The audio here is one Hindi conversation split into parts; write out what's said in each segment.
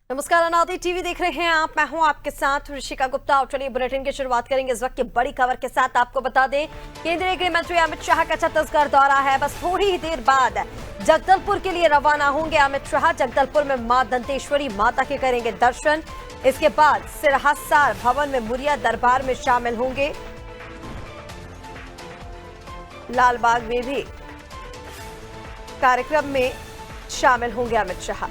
नमस्कार, अनादि टीवी देख रहे हैं आप। मैं हूं आपके साथ ऋषिका गुप्ता और चलिए बुलेटिन की शुरुआत करेंगे इस वक्त की बड़ी खबर के साथ। आपको बता दें, केंद्रीय गृह मंत्री अमित शाह का छत्तीसगढ़ दौरा है। बस थोड़ी ही देर बाद जगदलपुर के लिए रवाना होंगे अमित शाह। जगदलपुर में मां दंतेश्वरी माता के करेंगे दर्शन। इसके बाद सिरहासार भवन में मुरिया दरबार में शामिल होंगे। लालबाग में भी कार्यक्रम में शामिल होंगे अमित शाह।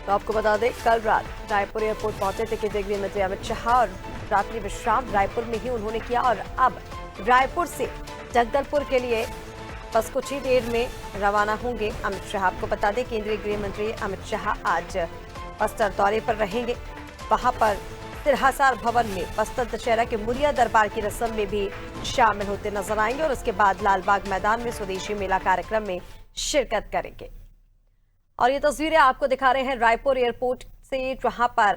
तो आपको बता दें, कल रात रायपुर एयरपोर्ट पहुंचे थे केंद्रीय गृह मंत्री अमित शाह और रात्रि विश्राम रायपुर में ही उन्होंने किया और अब रायपुर से जगदलपुर के लिए बस कुछ ही देर में रवाना होंगे अमित शाह। आपको बता दें, केंद्रीय गृह मंत्री अमित शाह आज बस्तर दौरे पर रहेंगे। वहां पर सिरहासार भवन में बस्तर दशहरा के मुरिया दरबार की रस्म में भी शामिल होते नजर आएंगे और उसके बाद लालबाग मैदान में स्वदेशी मेला कार्यक्रम में शिरकत करेंगे। और ये तस्वीरें आपको दिखा रहे हैं रायपुर एयरपोर्ट से, जहां पर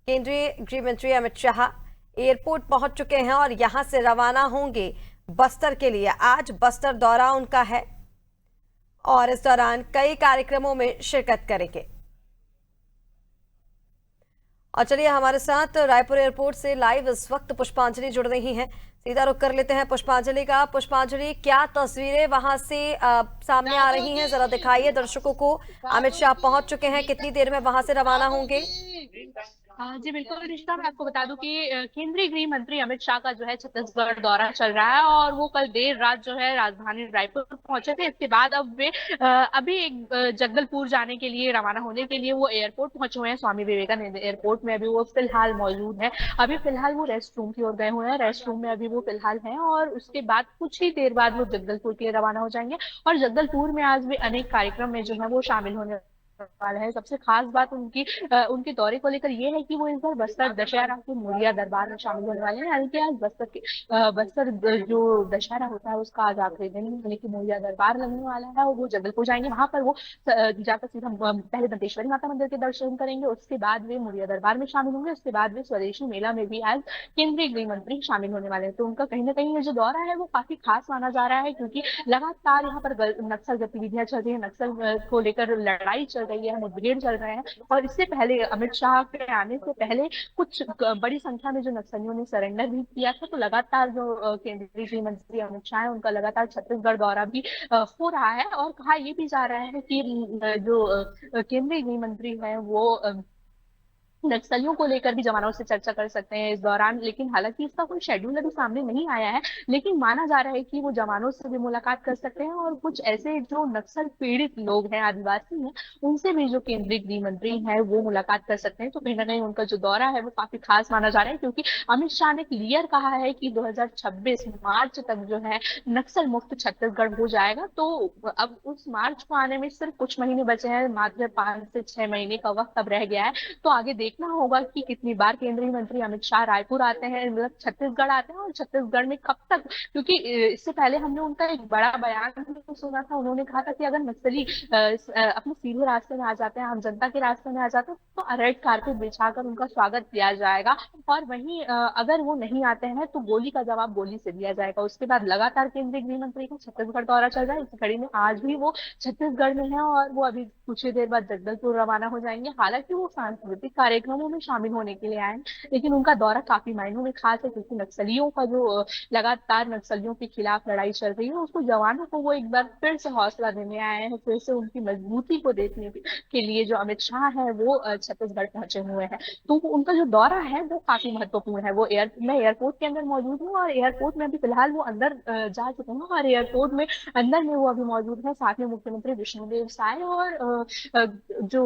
केंद्रीय गृह मंत्री अमित शाह एयरपोर्ट पहुंच चुके हैं और यहां से रवाना होंगे बस्तर के लिए। आज बस्तर दौरा उनका है और इस दौरान कई कार्यक्रमों में शिरकत करेंगे। और चलिए हमारे साथ रायपुर एयरपोर्ट से लाइव इस वक्त पुष्पांजलि जुड़ रही हैं। सीधा रुख कर लेते हैं पुष्पांजलि का। पुष्पांजलि, क्या तस्वीरें वहां से सामने आ रही हैं, जरा दिखाइए दर्शकों को। अमित शाह पहुंच चुके हैं, कितनी देर में वहां से रवाना होंगे? जी बिल्कुल रिश्ता, मैं आपको बता दूं कि केंद्रीय गृह मंत्री अमित शाह का जो है छत्तीसगढ़ दौरा चल रहा है और वो कल देर रात जो है राजधानी रायपुर पहुंचे थे। इसके बाद अब वे अभी एक जगदलपुर जाने के लिए रवाना होने के लिए वो एयरपोर्ट पहुंचे हुए हैं। स्वामी विवेकानंद एयरपोर्ट में अभी वो फिलहाल मौजूद है। अभी फिलहाल वो रेस्ट रूम की ओर गए हुए हैं, रेस्ट रूम में अभी वो फिलहाल हैं और उसके बाद कुछ ही देर बाद वो जगदलपुर के लिए रवाना हो जाएंगे। और जगदलपुर में आज भी अनेक कार्यक्रम में जो है वो शामिल होने वाला है। सबसे खास बात उनके दौरे को लेकर ये है कि वो इस बार बस्तर दशहरा के मुरिया दरबार में शामिल होने वाले हैं। हालांकि आज बस्तर जो दशहरा होता है उसका आज आखिरी दिन, यानी कि मुरिया दरबार लगने वाला है और वो जगदलपुर जाएंगे। वहां पर वो जाकर सीधा पहले दंतेश्वरी माता मंदिर के दर्शन करेंगे, उसके बाद वे मुरिया दरबार में शामिल होंगे, उसके बाद वे स्वदेशी मेला में भी आज केंद्रीय गृह मंत्री शामिल होने वाले हैं। तो उनका कहीं ना कहीं ये जो दौरा है वो काफी खास माना जा रहा है, क्योंकि लगातार यहाँ पर नक्सल गतिविधियां चल रही है, नक्सल को लेकर लड़ाई चल रही है, मुठभेड़ चल रहे हैं। और इससे पहले अमित शाह के आने से पहले कुछ बड़ी संख्या में जो नक्सलियों ने सरेंडर भी किया था। तो लगातार जो केंद्रीय गृह मंत्री अमित शाह है उनका लगातार छत्तीसगढ़ दौरा भी हो रहा है। और कहा यह भी जा रहा है कि जो केंद्रीय गृह मंत्री है वो नक्सलियों को लेकर भी जवानों से चर्चा कर सकते हैं इस दौरान। लेकिन हालांकि इसका कोई शेड्यूल अभी सामने नहीं आया है, लेकिन माना जा रहा है कि वो जवानों से भी मुलाकात कर सकते हैं और कुछ ऐसे जो नक्सल पीड़ित लोग हैं, आदिवासी हैं, उनसे भी जो केंद्रीय गृह मंत्री है वो मुलाकात कर सकते हैं। तो कहीं ना कहीं उनका जो दौरा है वो काफी खास माना जा रहा है, क्योंकि अमित शाह ने क्लियर कहा है कि 2026 मार्च तक जो है नक्सल मुक्त छत्तीसगढ़ हो जाएगा। तो अब उस मार्च को आने में सिर्फ कुछ महीने बचे हैं, मात्र 5 से 6 महीने का वक्त अब रह गया है। तो आगे देखना होगा कि कितनी बार केंद्रीय मंत्री अमित शाह रायपुर आते हैं, मतलब छत्तीसगढ़ आते हैं, और छत्तीसगढ़ में कब तक। क्योंकि इससे पहले हमने उनका एक बड़ा बयान सुना था, उन्होंने कहा था कि अगर नक्सली अपने सीधे रास्ते में आ जाते हैं, आम जनता के रास्ते में आ जाते हैं, तो रेड कारपेट बिछाकर उनका स्वागत किया जाएगा। और वहीं अगर वो नहीं आते हैं तो गोली का जवाब गोली से दिया जाएगा। उसके बाद लगातार केंद्रीय गृह मंत्री का छत्तीसगढ़ दौरा चल रहा है। इस कड़ी में आज भी वो छत्तीसगढ़ में है और वो अभी कुछ ही देर बाद जगदलपुर रवाना हो जाएंगे। हालांकि वो सांस्कृतिक कार्यक्रमों में शामिल होने के लिए आए हैं, लेकिन उनका दौरा काफी मायनों में खास है, क्योंकि नक्सलियों का जो लगातार नक्सलियों के खिलाफ लड़ाई चल रही है, उसको जवानों को वो एक बार फिर से हौसला देने आए हैं, फिर से उनकी मजबूती को देखने के लिए जो अमित शाह है वो छत्तीसगढ़ पहुंचे हुए हैं। तो उनका जो दौरा है वो काफी महत्वपूर्ण है। मैं एयरपोर्ट के अंदर मौजूद हूँ और एयरपोर्ट में अभी फिलहाल वो अंदर जा चुके हैं और एयरपोर्ट में अंदर में वो अभी मौजूद है। साथ में मुख्यमंत्री विष्णुदेव साय और जो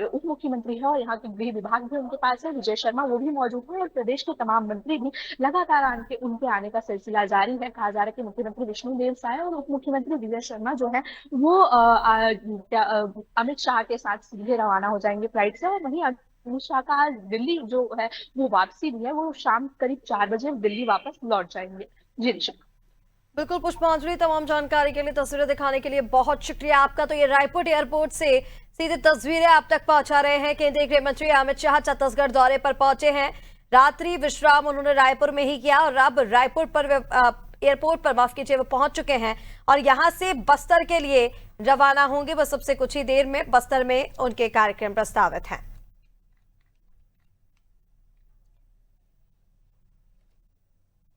उप मुख्यमंत्री है और यहाँ के गृह विभाग भी उनके पास है, विजय शर्मा, वो भी मौजूद है। और प्रदेश के तमाम मंत्री भी लगातार उनके आने का सिलसिला जारी है। कहा जा रहा है कि मुख्यमंत्री विष्णुदेव साय और उप मुख्यमंत्री विजय शर्मा जो है वो अमित शाह के साथ सीधे रवाना हो जाएंगे फ्लाइट से। और वहीं अमित शाह का आज दिल्ली जो है वो वापसी भी है, वो शाम करीब 4 बजे दिल्ली वापस लौट जाएंगे। जी ऋषभ। बिल्कुल पुष्पांजलि, तमाम जानकारी के लिए, तस्वीरें दिखाने के लिए बहुत शुक्रिया आपका। तो ये रायपुर एयरपोर्ट से सीधी तस्वीरें आप तक पहुंचा रहे हैं केंद्रीय गृह मंत्री अमित शाह। छत्तीसगढ़ दौरे पर पहुंचे हैं, रात्रि विश्राम उन्होंने रायपुर में ही किया और अब रायपुर पर एयरपोर्ट पर, माफ कीजिए, वो पहुंच चुके हैं और यहां से बस्तर के लिए रवाना होंगे। वो सबसे कुछ ही देर में बस्तर में उनके कार्यक्रम प्रस्तावित हैं।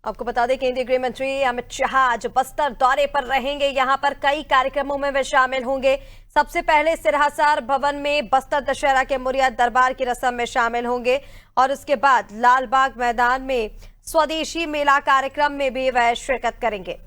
आपको बता दें, केंद्रीय गृह मंत्री अमित शाह आज बस्तर दौरे पर रहेंगे। यहां पर कई कार्यक्रमों में वे शामिल होंगे। सबसे पहले सिरहासार भवन में बस्तर दशहरा के मुरिया दरबार की रस्म में शामिल होंगे और उसके बाद लालबाग मैदान में स्वदेशी मेला कार्यक्रम में भी वह शिरकत करेंगे।